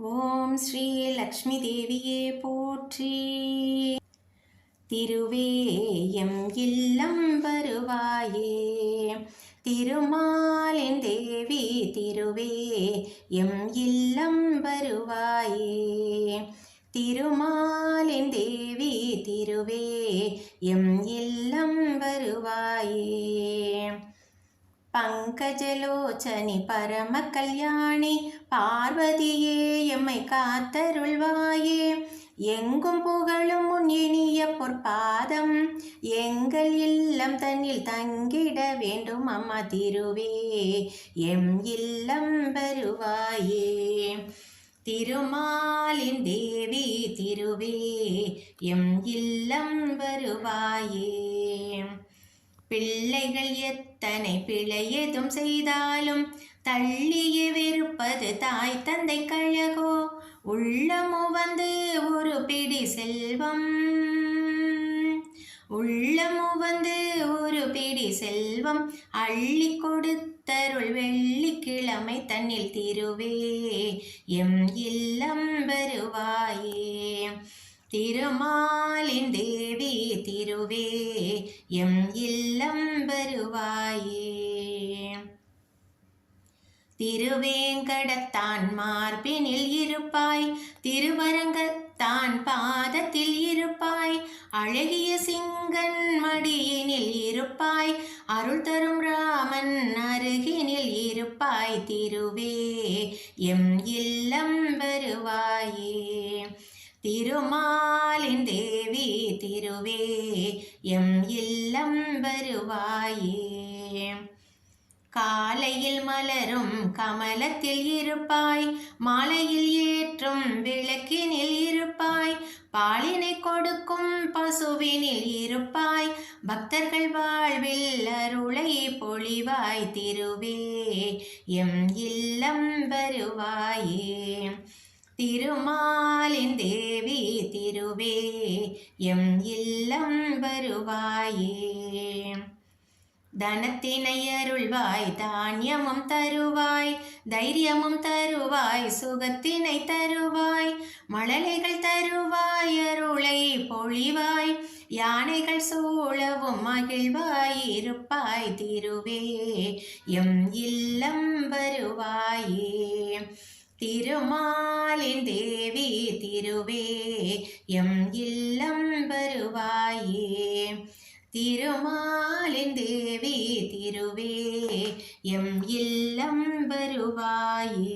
ஓம் ஸ்ரீ லக்ஷ்மி தேவியே போற்றி. திருவே எம் இல்லம் வருவாயே, திருமாலின் தேவி திருவே எம் இல்லம் வருவாயே, திருமாலின் தேவி திருவே எம் இல்லம் வருவாயே. பங்கஜலோச்சனி பரம கல்யாணி பார்வதியே எம்மை காத்தருள்வாயே, எங்கும் புகழும் உன் இனிய பொற்பாதம் எங்கள் இல்லம் தன்னில் தங்கிட வேண்டும் அம்மா. திருவே எம் இல்லம் வருவாயே, திருமாலின் தேவி திருவே எம் இல்லம் வருவாயே. பிள்ளைகள் எத்தனை பிழையதும் செய்தாலும் தள்ளியே வெறுப்பது தாய் தந்தை கழகோ, உள்ளமோ வந்து ஒரு பிடி செல்வம், உள்ளமோ வந்து ஒரு பிடி செல்வம் அள்ளி கொடுத்தருள் வெள்ளிக்கிழமை தன்னில் திருவே எம் இல்லம் வருவாயே, திருமாலின் தேவி திருவே எம் இல்லம் வருவாயே. திருவேங்கடத்தான் மார்பினில் இருப்பாய், திருவரங்கத்தான் பாதத்தில் இருப்பாய், அழகிய சிங்கன் மடியினில் இருப்பாய், அருள் தரும் ராமன் அருகினில் இருப்பாய், திருவே எம் இல்லம் வருவாயே, திருமாலின் தேவி திருவே எம் இல்லம் வருவாயே. காலையில் மலரும் கமலத்தில் இருப்பாய், மாலையில் ஏற்றும் விளக்கினில் இருப்பாய், பாலினை கொடுக்கும் பசுவினில் இருப்பாய், பக்தர்கள் வாழ்வில் அருளை பொழிவாய், திருவே எம் இல்லம் வருவாயே, திருமாலின் தேவி திருவே எம் இல்லம் வருவாயே. தனத்தினை அருள்வாய் தானியமும் தருவாய், தைரியமும் தருவாய், சுகத்தினை தருவாய், மழலைகள் தருவாய், அருளை பொழிவாய், யானைகள் சூழவும் மகிழ்வாய் இருப்பாய், திருவே எம் இல்லம் வருவாயே, திருமாலின் தேவி திருவே எம் இல்லம் வருவாயே, திருமாலின் தேவி திருவே எம் இல்லம் வருவாயே.